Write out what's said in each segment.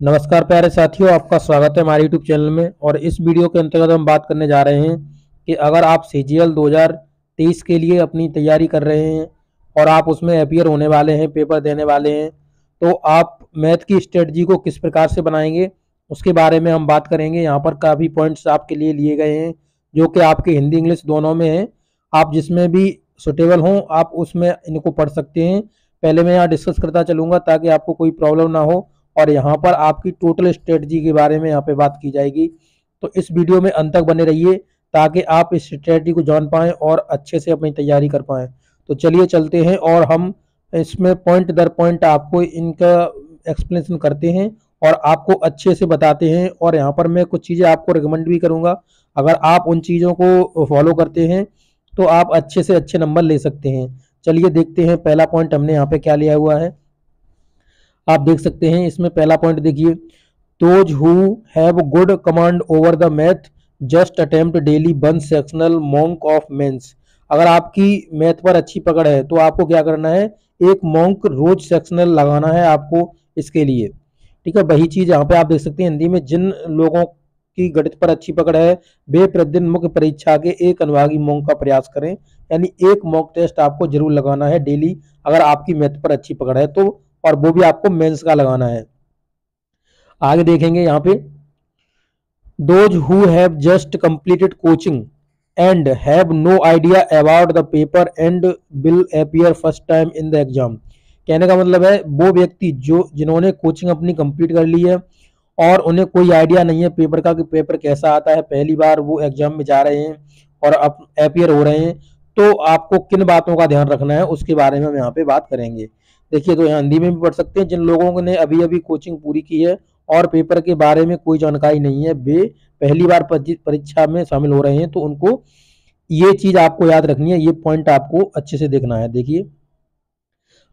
नमस्कार प्यारे साथियों, आपका स्वागत है हमारे यूट्यूब चैनल में। और इस वीडियो के अंतर्गत हम बात करने जा रहे हैं कि अगर आप सीजीएल 2023 के लिए अपनी तैयारी कर रहे हैं और आप उसमें अपीयर होने वाले हैं, पेपर देने वाले हैं, तो आप मैथ की स्ट्रेटजी को किस प्रकार से बनाएंगे उसके बारे में हम बात करेंगे। यहाँ पर काफ़ी पॉइंट्स आपके लिए लिए गए हैं जो कि आपके हिंदी इंग्लिश दोनों में हैं। आप जिसमें भी सुटेबल हों आप उसमें इनको पढ़ सकते हैं। पहले मैं यहाँ डिस्कस करता चलूँगा ताकि आपको कोई प्रॉब्लम ना हो, और यहाँ पर आपकी टोटल स्ट्रेटजी के बारे में यहाँ पे बात की जाएगी। तो इस वीडियो में अंत तक बने रहिए ताकि आप इस स्ट्रेटजी को जान पाएँ और अच्छे से अपनी तैयारी कर पाएँ। तो चलिए चलते हैं और हम इसमें पॉइंट दर पॉइंट आपको इनका एक्सप्लेनेशन करते हैं और आपको अच्छे से बताते हैं। और यहाँ पर मैं कुछ चीज़ें आपको रिकमेंड भी करूँगा, अगर आप उन चीज़ों को फॉलो करते हैं तो आप अच्छे से अच्छे नंबर ले सकते हैं। चलिए देखते हैं पहला पॉइंट हमने यहाँ पे क्या लिया हुआ है। आप देख सकते हैं इसमें पहला पॉइंट देखिए, those who have good command over the math just attempt daily one sectional mock of mains. अगर आपकी मैथ पर अच्छी पकड़ है तो आपको क्या करना है, एक मॉन्क रोज सेक्शनल लगाना है आपको इसके लिए। ठीक है, वही चीज यहाँ पे आप देख सकते हैं हिंदी में, जिन लोगों की गणित पर अच्छी पकड़ है वे प्रतिदिन मुख्य परीक्षा के एक अनुभागीय मॉन्क का प्रयास करें। यानी एक मॉक टेस्ट आपको जरूर लगाना है डेली अगर आपकी मैथ पर अच्छी पकड़ है तो, और वो भी आपको मेंस का लगाना है। आगे देखेंगे यहाँ पे, those who have just completed coaching and have no idea about the paper and will appear first time in the exam. कहने का मतलब है वो व्यक्ति जो जिन्होंने कोचिंग अपनी कंप्लीट कर ली है और उन्हें कोई आइडिया नहीं है पेपर का कि पेपर कैसा आता है, पहली बार वो एग्जाम में जा रहे हैं और अब अपीयर हो रहे हैं, तो आपको किन बातों का ध्यान रखना है उसके बारे में हम यहाँ पे बात करेंगे। देखिए, तो यहाँ हिंदी में भी पढ़ सकते हैं, जिन लोगों ने अभी अभी कोचिंग पूरी की है और पेपर के बारे में कोई जानकारी नहीं है, वे पहली बार परीक्षा में शामिल हो रहे हैं, तो उनको ये चीज आपको याद रखनी है, ये पॉइंट आपको अच्छे से देखना है। देखिए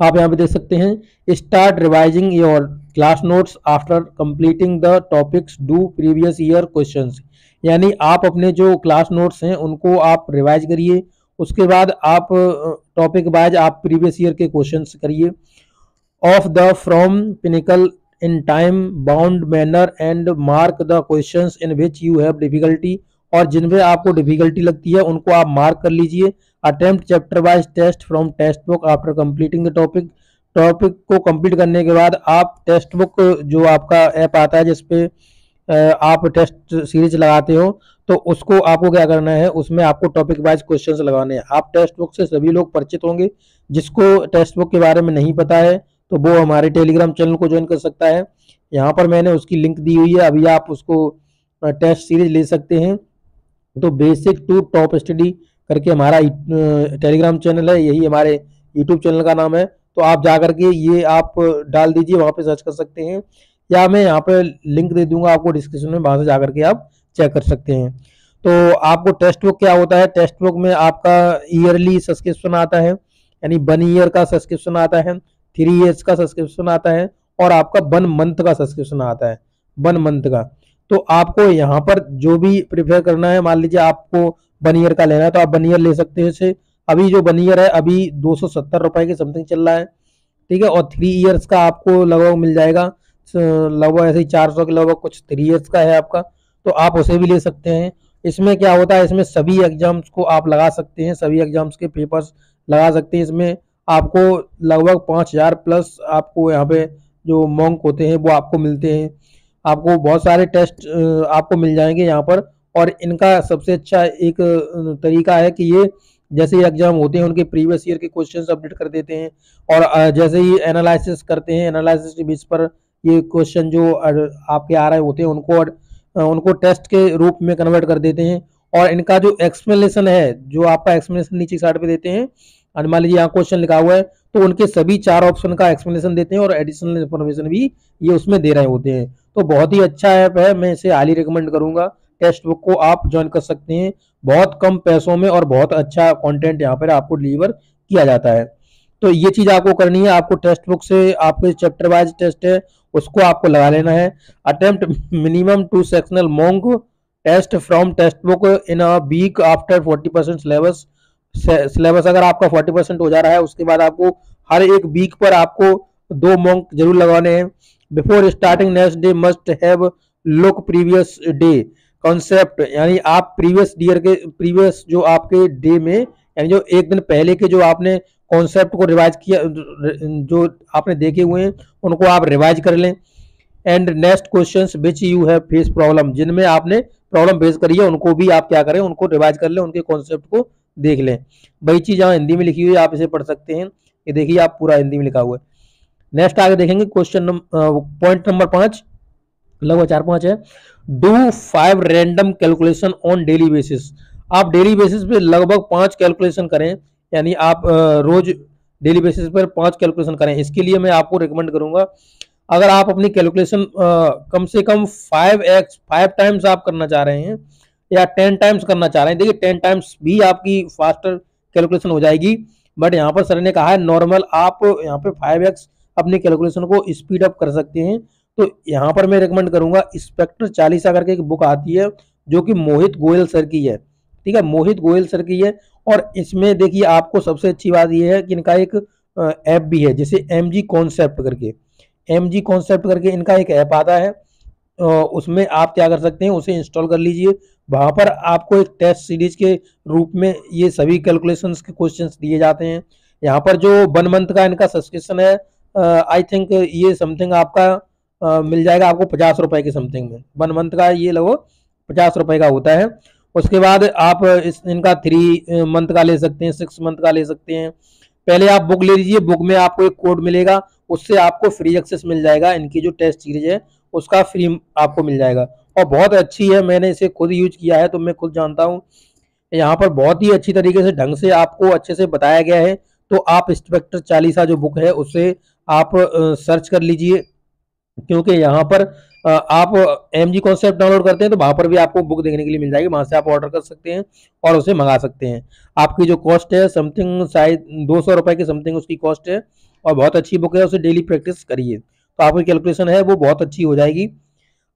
आप यहाँ पे देख सकते हैं, start revising your class notes after completing the topics do previous year questions. यानी आप अपने जो क्लास नोट्स हैं उनको आप रिवाइज करिए, उसके बाद आप टॉपिक वाइज आप प्रीवियस ईयर के क्वेश्चंस करिए of the from pinnacle in time bound manner and mark the questions in which you have difficulty. और जिनमें आपको डिफिकल्टी लगती है उनको आप मार्क कर लीजिए। Attempt chapter wise test from text book after completing the topic. Topic को कंप्लीट करने के बाद आप टेक्स्ट बुक जो आपका ऐप आता है जिसपे आप टेस्ट सीरीज लगाते हो, तो उसको आपको क्या करना है, उसमें आपको टॉपिक वाइज क्वेश्चंस लगाने हैं। आप टेक्स्ट बुक से सभी लोग परिचित होंगे, जिसको टेक्स्ट बुक के बारे में नहीं पता है तो वो हमारे टेलीग्राम चैनल को ज्वाइन कर सकता है। यहाँ पर मैंने उसकी लिंक दी हुई है, अभी आप उसको टेस्ट सीरीज ले सकते हैं। तो बेसिक टू टॉप स्टडी करके हमारा टेलीग्राम चैनल है, यही हमारे यूट्यूब चैनल का नाम है। तो आप जा करके ये आप डाल दीजिए, वहाँ पे सर्च कर सकते हैं, या मैं यहाँ पे लिंक दे दूंगा आपको डिस्क्रिप्शन में, वहाँ से जा करके आप चेक कर सकते हैं। तो आपको टेक्स्ट बुक क्या होता है, टेक्स्ट बुक में आपका ईयरली सब्सक्रिप्शन आता है, यानी 1 ईयर का सब्सक्रिप्शन आता है, 3 ईयर्स का सब्सक्रिप्शन आता है, और आपका 1 मंथ का सब्सक्रिप्शन आता है, 1 मंथ का। तो आपको यहाँ पर जो भी प्रिफेयर करना है, मान लीजिए आपको 1 ईयर का लेना है तो आप 1 ईयर ले सकते हैं। इसे अभी जो 1 ईयर है अभी 270 रुपए के समथिंग चल रहा है, ठीक है। और 3 ईयर्स का आपको लगभग मिल जाएगा, लगभग ऐसे ही 400 के लगभग कुछ 3 ईयर्स का है आपका, तो आप उसे भी ले सकते हैं। इसमें क्या होता है, इसमें सभी एग्जाम्स को आप लगा सकते हैं, सभी एग्जाम्स के पेपर्स लगा सकते हैं। इसमें आपको लगभग 5000 प्लस आपको यहाँ पे जो मॉन्क होते हैं वो आपको मिलते हैं। आपको बहुत सारे टेस्ट आपको मिल जाएंगे यहाँ पर। और इनका सबसे अच्छा एक तरीका है कि ये जैसे ही एग्जाम होते हैं उनके प्रीवियस ईयर के क्वेश्चंस अपडेट कर देते हैं, और जैसे ही एनालिसिस करते हैं, एनालिसिस के बेस पर ये क्वेश्चन जो आपके आ रहे होते हैं उनको टेस्ट के रूप में कन्वर्ट कर देते हैं। और इनका जो एक्सप्लेनेशन है, जो आपका एक्सप्लेनेशन नीचे साइड पे देते हैं, और मान लीजिए यहाँ क्वेश्चन लिखा हुआ है तो उनके सभी 4 ऑप्शन का एक्सप्लेनेशन देते हैं और एडिशनल इन्फॉर्मेशन भी ये उसमें दे रहे होते हैं। तो बहुत ही अच्छा ऐप है, मैं इसे हाईली रिकमेंड करूंगा। टेक्स्ट बुक को आप ज्वाइन कर सकते हैं, बहुत कम पैसों में और बहुत अच्छा कंटेंट यहाँ पर आपको डिलीवर किया जाता है। तो ये चीज आपको करनी है, आपको टेक्स्ट बुक से आपके चैप्टर वाइज टेस्ट है उसको आपको लगा लेना है। Attempt minimum 2 sectional mock test from text book in a week after 40% syllabus अगर आपका 40% हो जा रहा है, उसके बाद आपको हर एक वीक पर आपको 2 मॉन्क जरूर लगाने हैं। Before starting next day must have look previous day concept, यानी आप प्रीवियस जो आपके डे में, यानी जो एक दिन पहले के जो आपने कॉन्सेप्ट को रिवाइज किया, जो आपने देखे हुए हैं उनको आप रिवाइज कर लें। And next questions which you have face problem, जिनमें आपने प्रॉब्लम फेस करी है उनको भी आप क्या करें, उनको रिवाइज कर लें, उनके कॉन्सेप्ट को देख लें। वही चीज यहाँ हिंदी में लिखी हुई है, आप इसे पढ़ सकते हैं। ये देखिए आप पूरा हिंदी में लिखा हुआ है। नेक्स्ट आगे देखेंगे क्वेश्चन पॉइंट नंबर 5, लगभग 4-5 है। Do 5 random calculation on daily basis, आप डेली बेसिस पे लगभग 5 कैलकुलेशन करें, यानी आप रोज डेली बेसिस पर 5 कैलकुलेशन करें। इसके लिए मैं आपको रिकमेंड करूंगा, अगर आप अपनी कैलकुलेशन कम से कम 5 टाइम्स आप करना चाह रहे हैं या 10 टाइम्स करना चाह रहे हैं, देखिए 10 टाइम्स भी आपकी फास्टर कैलकुलेशन हो जाएगी, बट यहाँ पर सर ने कहा है नॉर्मल आप यहाँ पे 5x अपनी कैलकुलेशन को स्पीड अप कर सकते हैं। तो यहाँ पर मैं रिकमेंड करूंगा, इंस्पेक्टर चालीसा करके एक बुक आती है जो कि मोहित गोयल सर की है, ठीक है, मोहित गोयल सर की है। और इसमें देखिए आपको सबसे अच्छी बात यह है कि इनका एक ऐप भी है, जैसे MG कॉन्सेप्ट करके, MG कॉन्सेप्ट करके इनका एक ऐप आता है, उसमें आप क्या कर सकते हैं, उसे इंस्टॉल कर लीजिए। वहां पर आपको एक टेस्ट सीरीज के रूप में ये सभी कैलकुलेशंस के क्वेश्चंस दिए जाते हैं। यहाँ पर जो 1 मंथ का इनका सब्सक्रिप्शन है, आई थिंक ये समथिंग आपका मिल जाएगा आपको 50 रुपए के समथिंग में। 1 मंथ का ये लगभग 50 रुपए का होता है। उसके बाद आप इनका 3 मंथ का ले सकते हैं, 6 मंथ का ले सकते हैं। पहले आप बुक ले लीजिए, बुक में आपको एक कोड मिलेगा, उससे आपको फ्री एक्सेस मिल जाएगा, इनकी जो टेस्ट सीरीज है उसका फ्री आपको मिल जाएगा। और बहुत अच्छी है, मैंने इसे खुद यूज किया है तो मैं खुद जानता हूँ। यहाँ पर बहुत ही अच्छी तरीके से ढंग से आपको अच्छे से बताया गया है। तो आप इंस्पेक्टर चालीसा जो बुक है उसे आप सर्च कर लीजिए, क्योंकि यहाँ पर आप MG कॉन्सेप्ट डाउनलोड करते हैं तो वहां पर भी आपको बुक देखने के लिए मिल जाएगी, वहां से आप ऑर्डर कर सकते हैं और उसे मंगा सकते हैं। आपकी जो कॉस्ट है समथिंग शायद 200 रुपए की समथिंग उसकी कॉस्ट है, और बहुत अच्छी बुक है, उसे डेली प्रैक्टिस करिए तो आपकी कैलकुलेशन है वो बहुत अच्छी हो जाएगी।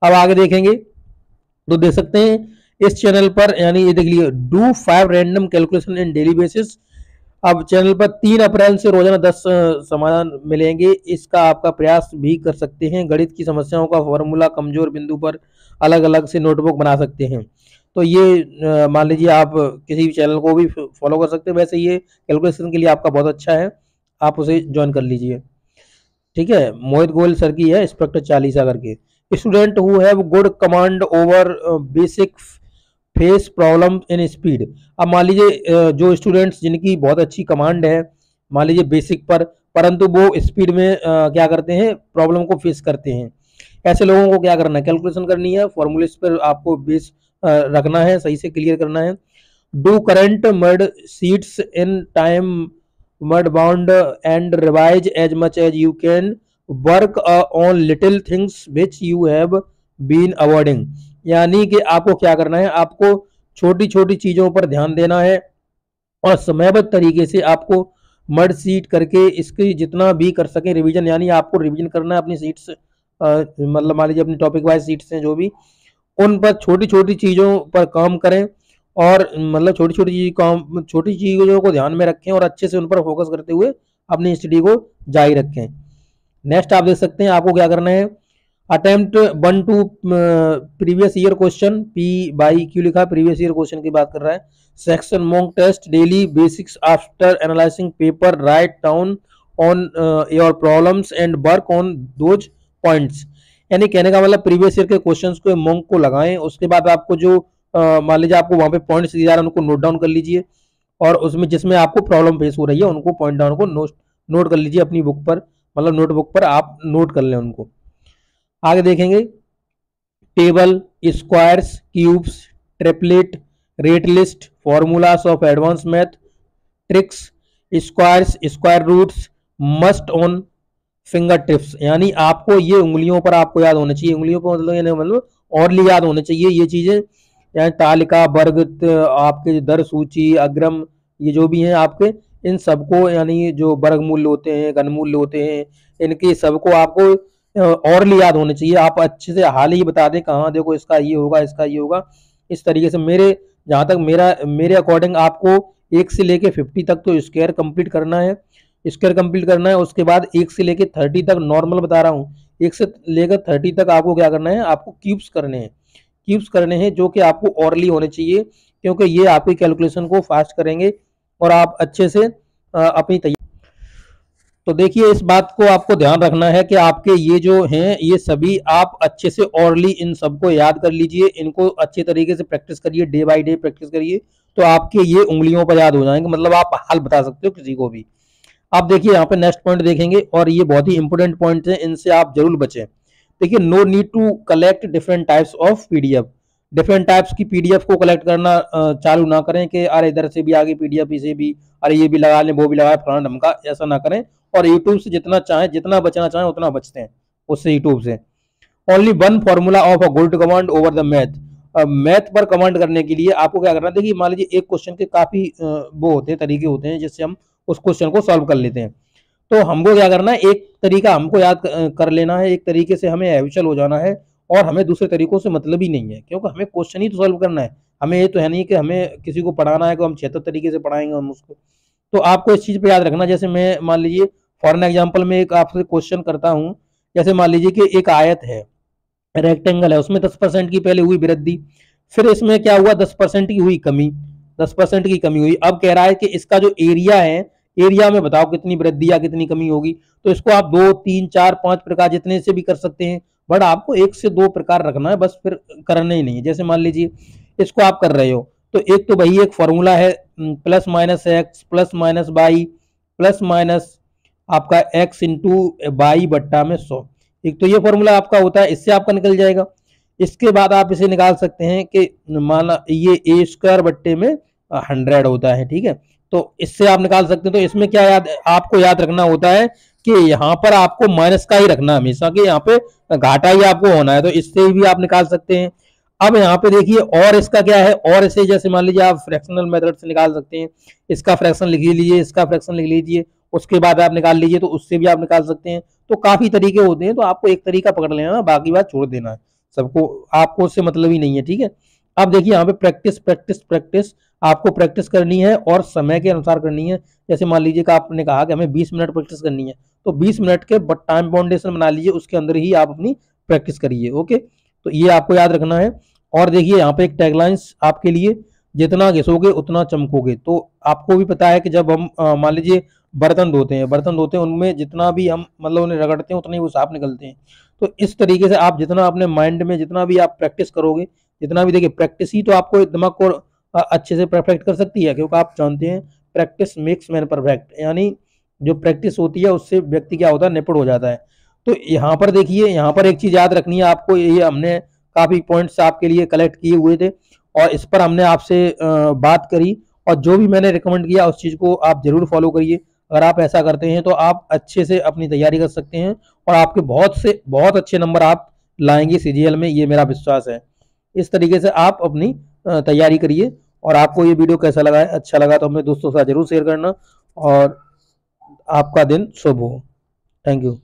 अब आगे देखेंगे तो देख सकते हैं इस चैनल पर, यानी ये देख लीजिए, do 5 random calculation in daily basis. अब चैनल पर 3 अप्रैल से रोजाना 10 समाधान मिलेंगे, इसका आपका प्रयास भी कर सकते हैं। गणित की समस्याओं का फॉर्मूला कमजोर बिंदु पर अलग अलग से नोटबुक बना सकते हैं। तो ये मान लीजिए आप किसी भी चैनल को भी फॉलो कर सकते हैं। वैसे ये कैलकुलेशन के लिए आपका बहुत अच्छा है, आप उसे ज्वाइन कर लीजिए, ठीक है। मोहित गोयल सर की है, इंस्पेक्टर चालीसा करके। Student who have good command over basic face problem in speed. अब मान लीजिए जो स्टूडेंट्स जिनकी बहुत अच्छी कमांड है, मान लीजिए बेसिक पर, परंतु वो स्पीड में क्या करते हैं, प्रॉब्लम को फेस करते हैं, ऐसे लोगों को क्या करना है, कैलकुलेशन करनी है, फॉर्मूले पर आपको बेस रखना है, सही से क्लियर करना है। Do current mud seats in time mud bound and revise as much as you can work on little things which you have been avoiding. यानी कि आपको क्या करना है, आपको छोटी छोटी चीजों पर ध्यान देना है और समयबद्ध तरीके से आपको मर्ज सीट करके इसकी जितना भी कर सके रिवीजन, यानी आपको रिवीजन करना है अपनी सीट्स, मतलब मान लीजिए अपनी टॉपिक वाइज सीट्स हैं जो भी, उन पर छोटी छोटी चीजों पर काम करें और मतलब छोटी चीजों को ध्यान में रखें और अच्छे से उन पर फोकस करते हुए अपनी स्टडी को जारी रखें। नेक्स्ट आप देख सकते हैं आपको क्या करना है, attempt 1 to previous year question, P by Q लिखा, प्रीवियस ईयर क्वेश्चन की बात कर रहा है। Section mock test daily basics after analysing paper write down on your problems and work on those points. यानी कहने का मतलब प्रीवियस ईयर के क्वेश्चंस को मॉक को लगाएं, उसके बाद आपको जो मान लीजिए आपको वहां पे पॉइंट्स दिए जा रहे हैं उनको नोट डाउन कर लीजिए, और उसमें जिसमें आपको प्रॉब्लम फेस हो रही है उनको पॉइंट डाउन को नोट कर लीजिए अपनी बुक पर, मतलब नोटबुक पर आप नोट कर लें उनको। आगे देखेंगे table, squares, cubes, triplet, rate list, formulas of advance math, tricks, squares, square roots, must on fingertips. यानी आपको ये उंगलियों पर आपको याद होना चाहिए, उंगलियों पर मतलब और याद होने चाहिए ये चीजें, यानी तालिका, वर्ग, आपके दर सूची, अग्रम, ये जो भी हैं आपके, इन सबको, यानी जो वर्ग मूल्य होते हैं, घन मूल्य होते हैं, इनके सबको आपको और याद होने चाहिए। आप अच्छे से हाल ही बता दें कहाँ देखो इसका ये होगा, इसका ये होगा, इस तरीके से मेरे जहाँ तक मेरे अकॉर्डिंग आपको 1 से लेके 50 तक तो स्क्वायर कंप्लीट करना है, स्क्वायर कंप्लीट करना है। उसके बाद 1 से लेके 30 तक नॉर्मल बता रहा हूँ, 1 से लेकर 30 तक आपको क्या करना है, आपको क्यूब्स करने हैं, क्यूब्स करने हैं जो कि आपको ऑरली होने चाहिए, क्योंकि ये आपकी कैलकुलेशन को फास्ट करेंगे और आप अच्छे से अपनी तैयारी। तो देखिए इस बात को आपको ध्यान रखना है कि आपके ये जो हैं ये सभी आप अच्छे से ऑरली इन सबको याद कर लीजिए, इनको अच्छे तरीके से प्रैक्टिस करिए, डे बाय डे प्रैक्टिस करिए, तो आपके ये उंगलियों पर याद हो जाएंगे, मतलब आप हल बता सकते हो किसी को भी। आप देखिए यहाँ पे नेक्स्ट पॉइंट देखेंगे और ये बहुत ही इंपॉर्टेंट पॉइंट है, इनसे आप जरूर बचें। देखिए no need to collect different types of PDF, different types की पीडीएफ को कलेक्ट करना चालू ना करें कि अरे इधर से भी आ गई पीडीएफ, इसे भी अरे ये भी लगा लें वो भी लगा फलाना ढमका, ऐसा ना करें। और यूट्यूब से जितना चाहें, जितना बचना चाहें उतना बचते हैं उससे, यूट्यूब से। Only one formula of a good command over the math, math पर कमांड करने के लिए आपको क्या करना है, देखिए मान लीजिए एक क्वेश्चन के काफी वो होते हैं, तरीके होते हैं जिससे हम उस क्वेश्चन को सॉल्व कर लेते हैं। तो हमको क्या करना है, एक तरीका हमको याद कर लेना है, एक तरीके से हमें हैबिचुअल हो जाना है, और हमें दूसरे तरीकों से मतलब ही नहीं है, क्योंकि हमें क्वेश्चन ही तो सॉल्व करना है। हमें ये तो है नहीं कि हमें किसी को पढ़ाना है कि हम 76 तरीके से पढ़ाएंगे हम उसको। तो आपको इस चीज पे याद रखना, जैसे मैं मान लीजिए फॉर एन एग्जाम्पल में एक आपसे क्वेश्चन करता हूँ। जैसे मान लीजिए कि एक आयत है, रेक्टेंगल है, उसमें 10% की पहले हुई वृद्धि, फिर इसमें क्या हुआ 10% की हुई कमी, 10% की कमी हुई। अब कह रहा है कि इसका जो एरिया है, एरिया में बताओ कितनी वृद्धि या कितनी कमी होगी। तो इसको आप 2, 3, 4, 5 प्रकार जितने से भी कर सकते हैं, बट आपको 1 से 2 प्रकार रखना है बस, फिर करना ही नहीं है। जैसे मान लीजिए इसको आप कर रहे हो, तो एक तो वही एक फॉर्मूला है plus minus x plus minus y plus minus आपका एक्स इंटू वाई बट्टा में 100। एक तो ये फॉर्मूला आपका होता है, इससे आपका निकल जाएगा। इसके बाद आप इसे निकाल सकते हैं कि माना ये ए स्क्वायर बट्टे में 100 होता है, ठीक है। तो इससे आप निकाल सकते हैं। तो इसमें क्या याद आपको याद रखना होता है कि यहाँ पर आपको माइनस का ही रखना हमेशा, कि यहाँ पे घाटा ही आपको होना है, तो इससे भी आप निकाल सकते हैं। अब यहाँ पे देखिए और इसका क्या है, और इसे जैसे मान लीजिए आप फ्रैक्शनल मेथड से निकाल सकते हैं। इसका फ्रैक्शन लिख लीजिए, इसका फ्रैक्शन लिख लीजिए, उसके बाद आप निकाल लीजिए, तो उससे भी आप निकाल सकते हैं। तो काफी तरीके होते हैं, तो आपको एक तरीका पकड़ लेना, बाकी बात छोड़ देना है सबको, आपको उससे मतलब ही नहीं है, ठीक है। अब देखिए यहाँ पे प्रैक्टिस प्रैक्टिस प्रैक्टिस, आपको प्रैक्टिस करनी है और समय के अनुसार करनी है। जैसे मान लीजिए कि आपने कहा कि हमें 20 मिनट प्रैक्टिस करनी है, तो 20 मिनट के टाइम बाउंडेशन बना लीजिए, उसके अंदर ही आप अपनी प्रैक्टिस करिए, ओके। तो ये आपको याद रखना है। और देखिए यहाँ पे एक टैगलाइंस आपके लिए, जितना घिसोगे उतना चमकोगे। तो आपको भी पता है कि जब हम मान लीजिए बर्तन धोते हैं, बर्तन धोते हैं, उनमें जितना भी हम मतलब उन्हें रगड़ते हैं उतना ही वो साफ निकलते हैं। तो इस तरीके से आप जितना अपने माइंड में जितना भी आप प्रैक्टिस करोगे, जितना भी देखिए प्रैक्टिस ही तो आपको दिमाग को अच्छे से परफेक्ट कर सकती है, क्योंकि आप जानते हैं प्रैक्टिस मेक्स मैन परफेक्ट, यानी जो प्रैक्टिस होती है उससे व्यक्ति क्या होता है, निपुण हो जाता है। तो यहाँ पर देखिए, यहाँ पर एक चीज याद रखनी है आपको, ये हमने काफी पॉइंट्स आपके लिए कलेक्ट किए हुए थे और इस पर हमने आपसे बात करी, और जो भी मैंने रिकमेंड किया उस चीज को आप जरूर फॉलो करिए। अगर आप ऐसा करते हैं तो आप अच्छे से अपनी तैयारी कर सकते हैं और आपके बहुत अच्छे नंबर आप लाएंगे सीजीएल में, ये मेरा विश्वास है। इस तरीके से आप अपनी तैयारी करिए। और आपको ये वीडियो कैसा लगा है, अच्छा लगा तो अपने दोस्तों के साथ जरूर शेयर करना, और आपका दिन शुभ हो। Thank you.